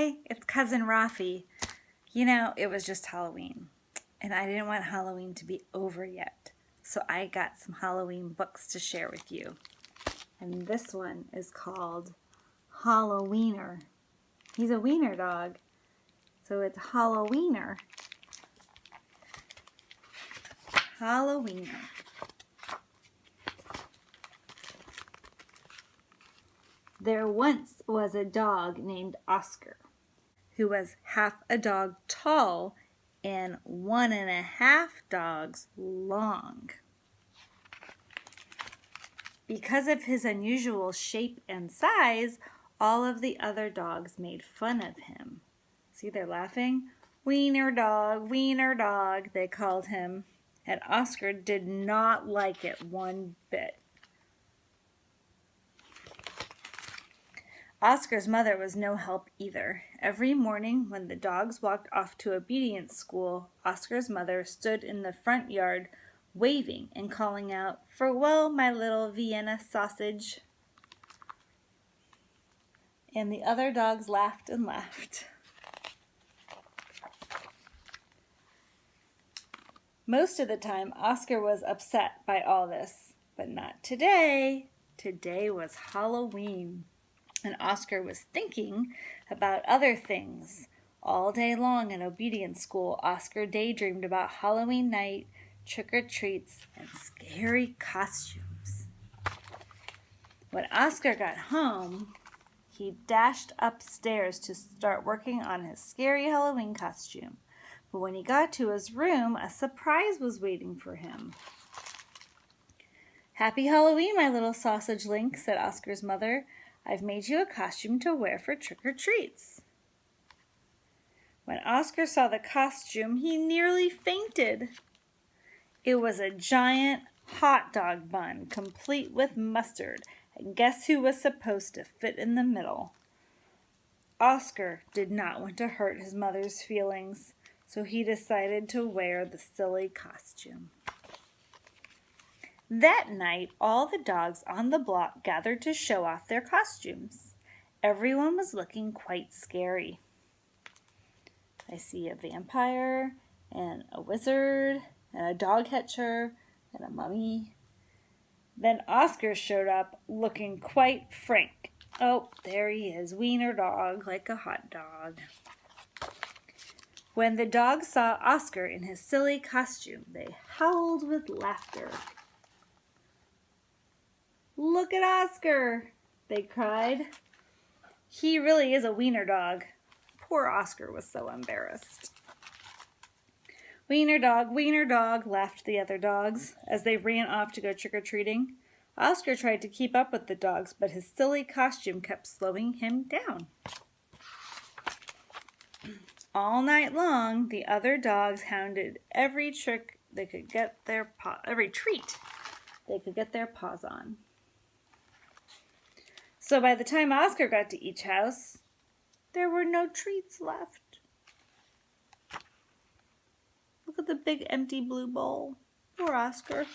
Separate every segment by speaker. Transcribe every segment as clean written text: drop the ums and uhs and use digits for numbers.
Speaker 1: Hey, it's Cousin Rafi. You know, it was just Halloween, and I didn't want Halloween to be over yet, so I got some Halloween books to share with you. And this one is called Hallo-Wiener. He's a wiener dog, so it's Hallo-Wiener. Hallo-Wiener. There once was a dog named Oscar, who was half a dog tall and 1.5 dogs long. Because of his unusual shape and size, all of the other dogs made fun of him. See, they're laughing. Wiener dog, they called him. And Oscar did not like it one bit. Oscar's mother was no help either. Every morning when the dogs walked off to obedience school, Oscar's mother stood in the front yard waving and calling out, "Farewell, my little Vienna sausage." And the other dogs laughed and laughed. Most of the time, Oscar was upset by all this, but not today. Today was Halloween. And Oscar was thinking about other things. All day long in obedience school, Oscar daydreamed about Halloween night, trick-or-treats, and scary costumes. When Oscar got home, he dashed upstairs to start working on his scary Halloween costume. But when he got to his room, a surprise was waiting for him. "Happy Halloween, my little sausage link," said Oscar's mother. "I've made you a costume to wear for trick-or-treats." When Oscar saw the costume, he nearly fainted. It was a giant hot dog bun, complete with mustard, and guess who was supposed to fit in the middle? Oscar did not want to hurt his mother's feelings, so he decided to wear the silly costume. That night, all the dogs on the block gathered to show off their costumes. Everyone was looking quite scary. I see a vampire and a wizard and a dog catcher and a mummy. Then Oscar showed up looking quite frank. Oh, there he is, wiener dog, like a hot dog. When the dogs saw Oscar in his silly costume, they howled with laughter. "Look at Oscar," they cried. "He really is a wiener dog." Poor Oscar was so embarrassed. Wiener dog," laughed the other dogs as they ran off to go trick-or-treating. Oscar tried to keep up with the dogs, but his silly costume kept slowing him down. All night long, the other dogs hounded every treat they could get their paws on. So by the time Oscar got to each house, there were no treats left. Look at the big empty blue bowl. Poor Oscar.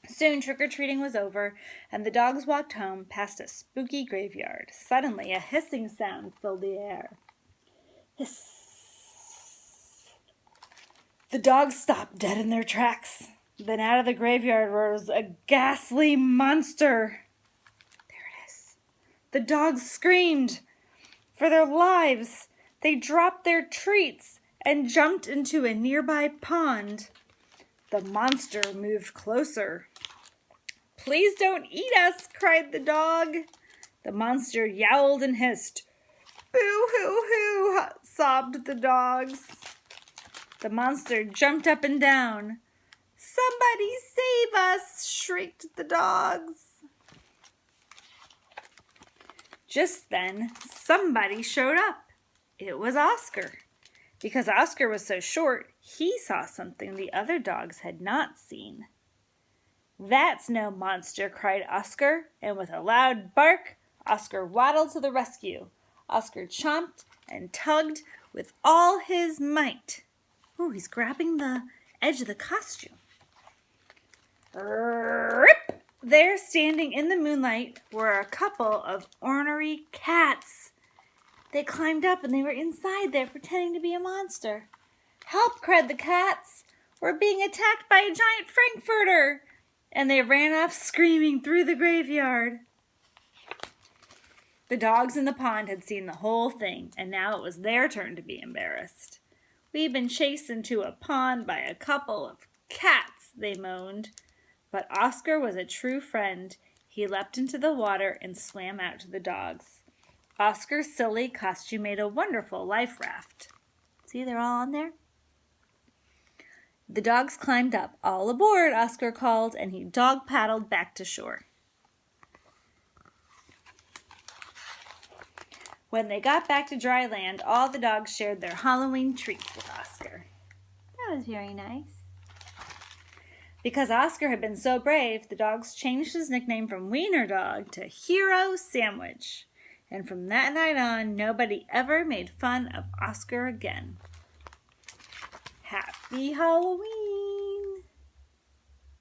Speaker 1: Soon trick-or-treating was over, and the dogs walked home past a spooky graveyard. Suddenly, a hissing sound filled the air. Hiss. The dogs stopped dead in their tracks. Then out of the graveyard rose a ghastly monster. The dogs screamed for their lives. They dropped their treats and jumped into a nearby pond. The monster moved closer. "Please don't eat us," cried the dog. The monster yowled and hissed. "Boo-hoo-hoo," sobbed the dogs. The monster jumped up and down. "Somebody save us," shrieked the dogs. Just then, somebody showed up. It was Oscar. Because Oscar was so short, he saw something the other dogs had not seen. "That's no monster," cried Oscar, and with a loud bark, Oscar waddled to the rescue. Oscar chomped and tugged with all his might. Ooh, he's grabbing the edge of the costume. Rip! There, standing in the moonlight, were a couple of ornery cats. They climbed up and they were inside there pretending to be a monster. "Help!" cried the cats. "We're being attacked by a giant frankfurter!" And they ran off screaming through the graveyard. The dogs in the pond had seen the whole thing, and now it was their turn to be embarrassed. "We've been chased into a pond by a couple of cats," they moaned. But Oscar was a true friend. He leapt into the water and swam out to the dogs. Oscar's silly costume made a wonderful life raft. See, they're all on there. The dogs climbed up. "All aboard," Oscar called, and he dog-paddled back to shore. When they got back to dry land, all the dogs shared their Halloween treats with Oscar. That was very nice. Because Oscar had been so brave, the dogs changed his nickname from Wiener Dog to Hero Sandwich. And from that night on, nobody ever made fun of Oscar again. Happy Halloween!